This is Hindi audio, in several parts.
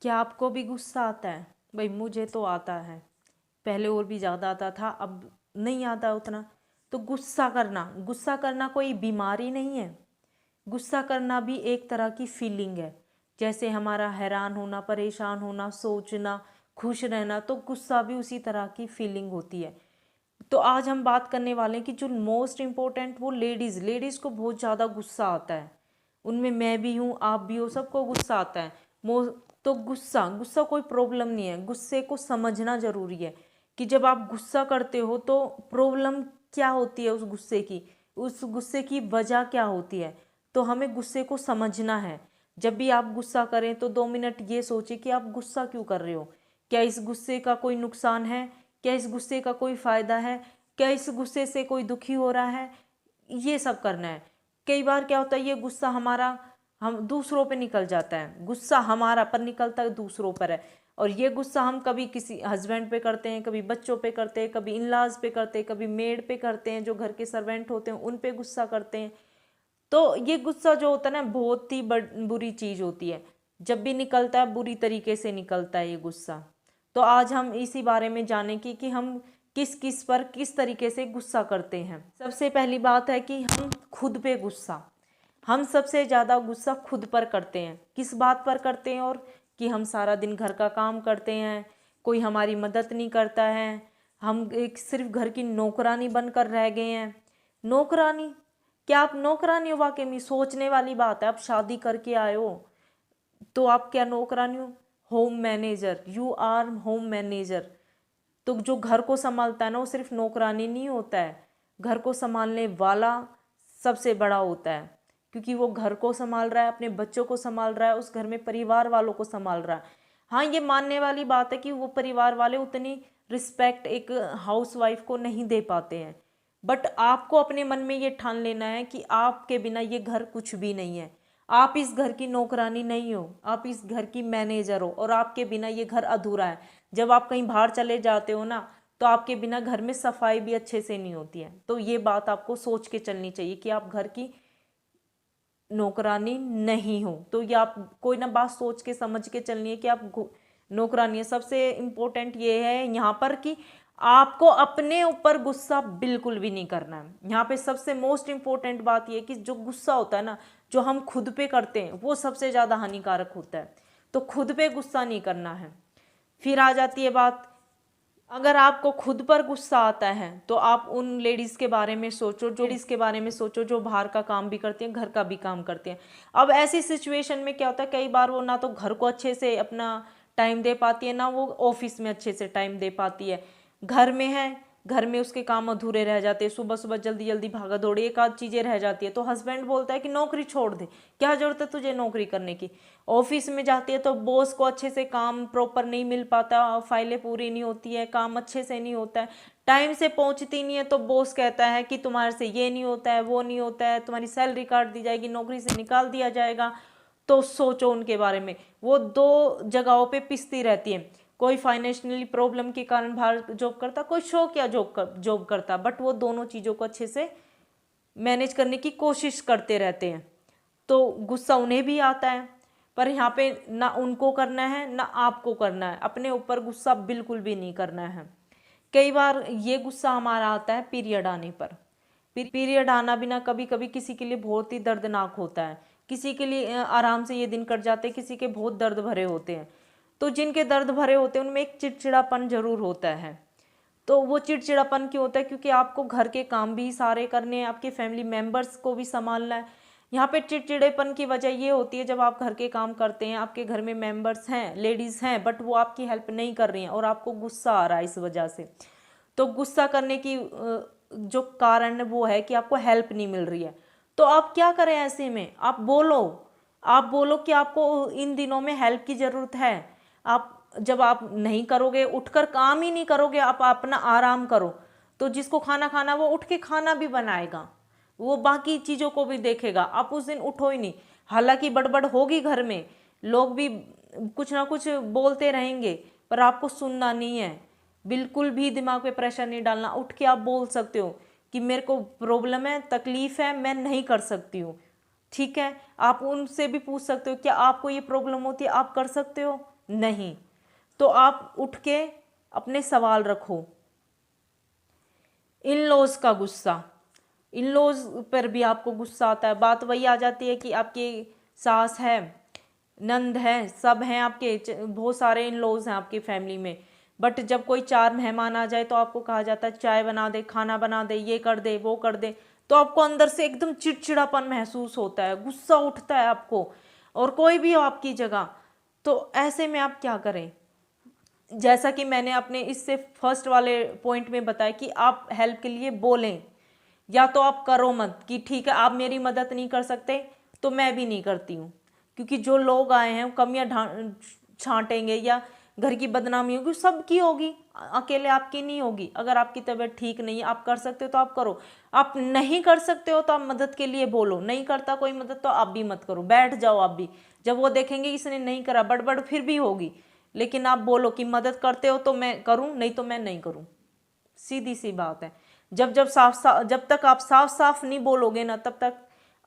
क्या आपको भी गुस्सा आता है? भाई मुझे तो आता है, पहले और भी ज़्यादा आता था, अब नहीं आता उतना। तो गुस्सा करना कोई बीमारी नहीं है। गुस्सा करना भी एक तरह की फीलिंग है। जैसे हमारा हैरान होना, परेशान होना, सोचना, खुश रहना, तो गुस्सा भी उसी तरह की फीलिंग होती है। तो आज हम बात करने वाले हैं कि जो मोस्ट इम्पोर्टेंट, वो लेडीज़ को बहुत ज़्यादा गुस्सा आता है। उनमें मैं भी हूँ, आप भी हो, सबको गुस्सा आता है। मो तो गुस्सा गुस्सा कोई प्रॉब्लम नहीं है। गुस्से को समझना ज़रूरी है कि जब आप गुस्सा करते हो तो प्रॉब्लम क्या होती है, उस गुस्से की वजह क्या होती है। तो हमें गुस्से को समझना है। जब भी आप गुस्सा करें तो 2 मिनट ये सोचें कि आप गुस्सा क्यों कर रहे हो। क्या इस गुस्से का कोई नुकसान है? क्या इस गुस्से का कोई फ़ायदा है? क्या इस गुस्से से कोई दुखी हो रहा है? ये सब करना है। कई बार क्या होता है, ये गुस्सा हमारा हम दूसरों पे निकल जाता है। गुस्सा हमारा पर निकलता है दूसरों पर है। और ये गुस्सा हम कभी किसी हस्बैंड पे करते हैं, कभी बच्चों पे करते हैं, कभी इनलाज पे करते हैं, कभी मेड पे करते हैं, जो घर के सर्वेंट होते हैं उन पे गुस्सा करते हैं। तो ये गुस्सा जो होता है ना, बहुत ही बुरी चीज़ होती है। जब भी निकलता है बुरी तरीके से निकलता है ये गुस्सा। तो आज हम इसी बारे में जानेंगे कि हम किस किस पर किस तरीके से गुस्सा करते हैं। सबसे पहली बात है कि हम खुद पे गुस्सा। हम सबसे ज़्यादा गुस्सा खुद पर करते हैं। किस बात पर करते हैं? और कि हम सारा दिन घर का काम करते हैं, कोई हमारी मदद नहीं करता है, हम एक सिर्फ घर की नौकरानी बनकर रह गए हैं। नौकरानी? क्या आप नौकरानी हो? वाकई में सोचने वाली बात है। आप शादी करके आए हो तो आप क्या नौकरानी हो? Home manager, you are home manager. तो जो घर को संभालता है ना, वो सिर्फ नौकरानी नहीं होता है। घर को संभालने वाला सबसे बड़ा होता है, क्योंकि वो घर को संभाल रहा है, अपने बच्चों को संभाल रहा है, उस घर में परिवार वालों को संभाल रहा है। हाँ, ये मानने वाली बात है कि वो परिवार वाले उतनी रिस्पेक्ट एक हाउस वाइफ को नहीं दे पाते हैं। बट आपको अपने मन में ये ठान लेना है कि आपके बिना ये घर कुछ भी नहीं है। आप इस घर की नौकरानी नहीं हो, आप इस घर की मैनेजर हो, और आपके बिना ये घर अधूरा है। जब आप कहीं बाहर चले जाते हो ना, तो आपके बिना घर में सफाई भी अच्छे से नहीं होती है। तो ये बात आपको सोच के चलनी चाहिए कि आप घर की नौकरानी नहीं हो। तो ये आप कोई ना बात सोच के समझ के चलनी है कि आप नौकरानी है। सबसे इम्पोर्टेंट ये है यहाँ पर कि आपको अपने ऊपर गुस्सा बिल्कुल भी नहीं करना है। यहाँ पे सबसे मोस्ट इम्पोर्टेंट बात ये है कि जो गुस्सा होता है ना, जो हम खुद पे करते हैं, वो सबसे ज़्यादा हानिकारक होता है। तो खुद पे गुस्सा नहीं करना है। फिर आ जाती है बात, अगर आपको खुद पर गुस्सा आता है तो आप उन लेडीज़ के बारे में सोचो, जो बाहर का काम भी करती हैं, घर का भी काम करती हैं। अब ऐसी सिचुएशन में क्या होता है, कई बार वो ना तो घर को अच्छे से अपना टाइम दे पाती है, ना वो ऑफिस में अच्छे से टाइम दे पाती है। घर में है, घर में उसके काम अधूरे रह जाते हैं, सुबह सुबह जल्दी जल्दी भागा दौड़ी एक आध चीज़ें रह जाती है, तो हस्बैंड बोलता है कि नौकरी छोड़ दे, क्या ज़रूरत है तुझे नौकरी करने की। ऑफिस में जाती है तो बॉस को अच्छे से काम प्रॉपर नहीं मिल पाता, फाइलें पूरी नहीं होती है, काम अच्छे से नहीं होता है, टाइम से पहुंचती नहीं है, तो बॉस कहता है कि तुम्हारे से ये नहीं होता है, वो नहीं होता है, तुम्हारी सैलरी काट दी जाएगी, नौकरी से निकाल दिया जाएगा। तो सोचो उनके बारे में। वो दो जगहों पे पिसती रहती है। कोई फाइनेंशियली प्रॉब्लम के कारण बाहर जॉब करता, कोई शौक या जॉब करता, बट वो दोनों चीज़ों को अच्छे से मैनेज करने की कोशिश करते रहते हैं। तो गुस्सा उन्हें भी आता है, पर यहाँ पे ना उनको करना है ना आपको करना है। अपने ऊपर गुस्सा बिल्कुल भी नहीं करना है। कई बार ये गुस्सा हमारा आता है पीरियड आने पर। पीरियड आना भी ना कभी कभी किसी के लिए बहुत ही दर्दनाक होता है। किसी के लिए आराम से ये दिन कट जाते हैं, किसी के बहुत दर्द भरे होते हैं। तो जिनके दर्द भरे होते हैं उनमें एक चिड़चिड़ापन जरूर होता है। तो वो चिड़चिड़ापन क्यों होता है? क्योंकि आपको घर के काम भी सारे करने हैं, आपके फैमिली मेम्बर्स को भी संभालना है। यहाँ पे चिड़चिड़ेपन की वजह ये होती है, जब आप घर के काम करते हैं, आपके घर में मेंबर्स हैं, लेडीज़ हैं, बट वो आपकी हेल्प नहीं कर रही हैं और आपको गुस्सा आ रहा है इस वजह से। तो गुस्सा करने की जो कारण है वो है कि आपको हेल्प नहीं मिल रही है। तो आप क्या करें ऐसे में? आप बोलो कि आपको इन दिनों में हेल्प की ज़रूरत है। आप जब आप नहीं करोगे, उठकर काम ही नहीं करोगे, आप अपना आराम करो, तो जिसको खाना खाना वो उठ के खाना भी बनाएगा, वो बाकी चीज़ों को भी देखेगा। आप उस दिन उठो ही नहीं। हालांकि बड़बड़ होगी घर में, लोग भी कुछ ना कुछ बोलते रहेंगे, पर आपको सुनना नहीं है। बिल्कुल भी दिमाग पे प्रेशर नहीं डालना। उठ के आप बोल सकते हो कि मेरे को प्रॉब्लम है, तकलीफ है, मैं नहीं कर सकती हूँ। ठीक है, आप उनसे भी पूछ सकते हो क्या आपको ये प्रॉब्लम होती है, आप कर सकते हो? नहीं। तो आप उठ के अपने सवाल रखो। इन लॉज का गुस्सा, इन लॉज पर भी आपको गुस्सा आता है। बात वही आ जाती है कि आपकी सास है, नंद है, सब हैं आपके, बहुत सारे इन लॉज हैं आपकी फैमिली में, बट जब कोई 4 मेहमान आ जाए तो आपको कहा जाता है चाय बना दे, खाना बना दे, ये कर दे, वो कर दे, तो आपको अंदर से एकदम चिड़चिड़ापन महसूस होता है, गुस्सा उठता है आपको, और कोई भी हो आपकी जगह। तो ऐसे में आप क्या करें? जैसा कि मैंने अपने इससे फर्स्ट वाले पॉइंट में बताया कि आप हेल्प के लिए बोलें, या तो आप करो मत कि ठीक है आप मेरी मदद नहीं कर सकते तो मैं भी नहीं करती हूँ, क्योंकि जो लोग आए हैं वो कमियाँ छांटेंगे या घर की बदनामी होगी, सबकी होगी, अकेले आपकी नहीं होगी। अगर आपकी तबीयत ठीक नहीं है, आप कर सकते हो तो आप करो, आप नहीं कर सकते हो तो आप मदद के लिए बोलो, नहीं करता कोई मदद तो आप भी मत करो, बैठ जाओ आप भी। जब वो देखेंगे इसने नहीं करा, बड़बड़ फिर भी होगी, लेकिन आप बोलो कि मदद करते हो तो मैं करूं, नहीं तो मैं नहीं करूं। सीधी सी बात है। जब तक आप साफ साफ नहीं बोलोगे ना, तब तक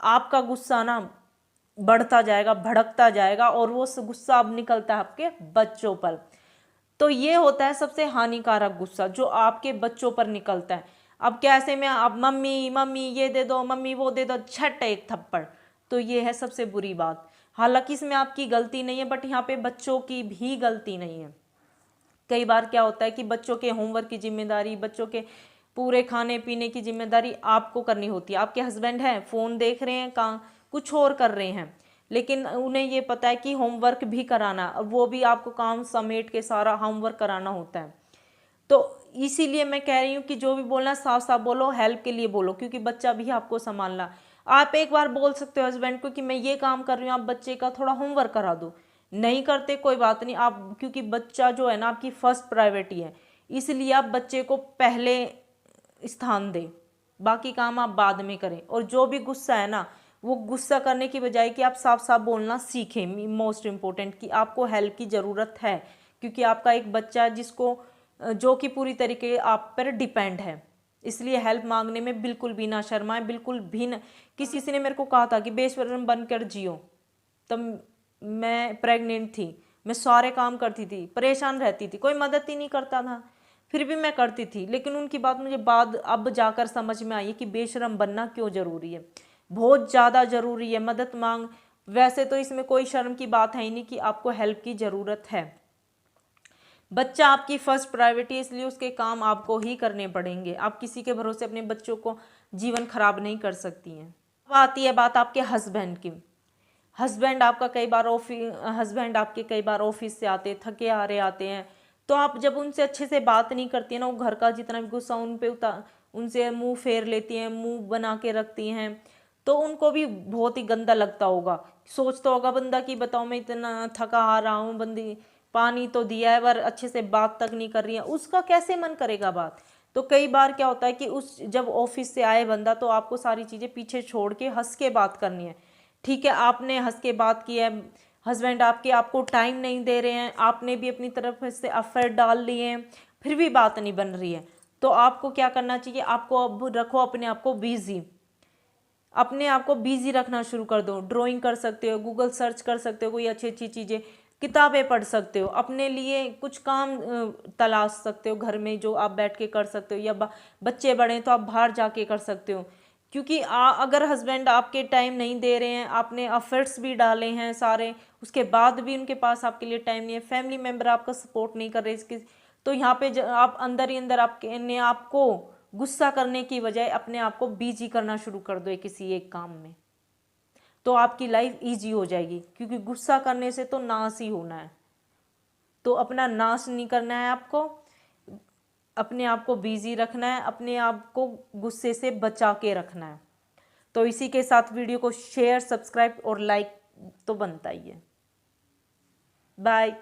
आपका गुस्सा ना बढ़ता जाएगा, भड़कता जाएगा, और वो गुस्सा अब निकलता है आपके बच्चों पर। तो ये होता है सबसे हानिकारक गुस्सा जो आपके बच्चों पर निकलता है। अब कैसे में आप मम्मी मम्मी ये दे दो, मम्मी वो दे दो, झट एक थप्पड़, तो ये है सबसे बुरी बात। हालांकि इसमें आपकी गलती नहीं है, बट यहाँ पे बच्चों की भी गलती नहीं है। कई बार क्या होता है कि बच्चों के होमवर्क की जिम्मेदारी, बच्चों के पूरे खाने पीने की जिम्मेदारी आपको करनी होती है। आपके हस्बैंड हैं, फ़ोन देख रहे हैं, कहाँ कुछ और कर रहे हैं, लेकिन उन्हें ये पता है कि होमवर्क भी कराना, वो भी आपको काम समेट के सारा होमवर्क कराना होता है। तो इसीलिए मैं कह रही हूँ कि जो भी बोलना साफ साफ बोलो, हेल्प के लिए बोलो, क्योंकि बच्चा भी आपको संभालना। आप एक बार बोल सकते हो हस्बैंड को कि मैं ये काम कर रही हूँ, आप बच्चे का थोड़ा होमवर्क करा दो। नहीं करते कोई बात नहीं, आप, क्योंकि बच्चा जो है ना आपकी फर्स्ट प्रायोरिटी है, इसलिए आप बच्चे को पहले स्थान दें, बाकी काम आप बाद में करें। और जो भी गुस्सा है ना, वो गुस्सा करने की बजाय कि आप साफ साफ बोलना सीखें। मोस्ट इम्पोर्टेंट कि आपको हेल्प की ज़रूरत है, क्योंकि आपका एक बच्चा जिसको जो कि पूरी तरीके आप पर डिपेंड है, इसलिए हेल्प मांगने में बिल्कुल भी ना शर्माएं, बिल्कुल भी न। किसी ने मेरे को कहा था कि बेशर्म बनकर जियो, तब मैं प्रेग्नेंट थी, मैं सारे काम करती थी, परेशान रहती थी, कोई मदद ही नहीं करता था, फिर भी मैं करती थी। लेकिन उनकी बात मुझे बाद अब जाकर समझ में आई कि बेशर्म बनना क्यों ज़रूरी है, बहुत ज़्यादा ज़रूरी है। मदद मांग, वैसे तो इसमें कोई शर्म की बात है ही नहीं कि आपको हेल्प की ज़रूरत है। बच्चा आपकी फर्स्ट प्रायोरिटी, इसलिए उसके काम आपको ही करने पड़ेंगे। आप किसी के भरोसे अपने बच्चों को जीवन खराब नहीं कर सकती हैं। अब आती है बात आपके हस्बैंड की। हस्बैंड आपके कई बार ऑफिस से आते, थके हारे आते हैं, तो आप जब उनसे अच्छे से बात नहीं करती है ना, वो घर का जितना भी गुस्सा उन पे उनसे मुंह फेर लेती हैं, मुंह बना के रखती हैं, तो उनको भी बहुत ही गंदा लगता होगा। सोचता होगा बंदा कि बताओ मैं इतना थका हारा हूँ, बंदी पानी तो दिया है पर अच्छे से बात तक नहीं कर रही है, उसका कैसे मन करेगा बात। तो कई बार क्या होता है कि जब ऑफिस से आए बंदा, तो आपको सारी चीज़ें पीछे छोड़ के हंस के बात करनी है। ठीक है, आपने हंस के बात की है, हस्बैंड आपके आपको टाइम नहीं दे रहे हैं, आपने भी अपनी तरफ से एफर्ट डाल लिए हैं, फिर भी बात नहीं बन रही है, तो आपको क्या करना चाहिए? आपको अब रखो अपने आप को बिजी, अपने आप को बिजी रखना शुरू कर दो। ड्राइंग कर सकते हो, गूगल सर्च कर सकते हो, कोई अच्छी अच्छी चीज़ें, किताबें पढ़ सकते हो, अपने लिए कुछ काम तलाश सकते हो घर में जो आप बैठ के कर सकते हो, या बच्चे बड़े हैं तो आप बाहर जाके कर सकते हो। क्योंकि अगर हस्बैंड आपके टाइम नहीं दे रहे हैं, आपने एफर्ट्स भी डाले हैं सारे, उसके बाद भी उनके पास आपके लिए टाइम नहीं है, फैमिली मेम्बर आपका सपोर्ट नहीं कर रहे इसके, तो यहाँ पे आप अंदर ही अंदर आपको गुस्सा करने की बजाय अपने आप को बिजी करना शुरू कर दो किसी एक काम में, तो आपकी लाइफ इजी हो जाएगी। क्योंकि गुस्सा करने से तो नाश ही होना है, तो अपना नाश नहीं करना है आपको, अपने आप को बिजी रखना है, अपने आप को गुस्से से बचा के रखना है। तो इसी के साथ वीडियो को शेयर, सब्सक्राइब और लाइक तो बनता ही है। बाय।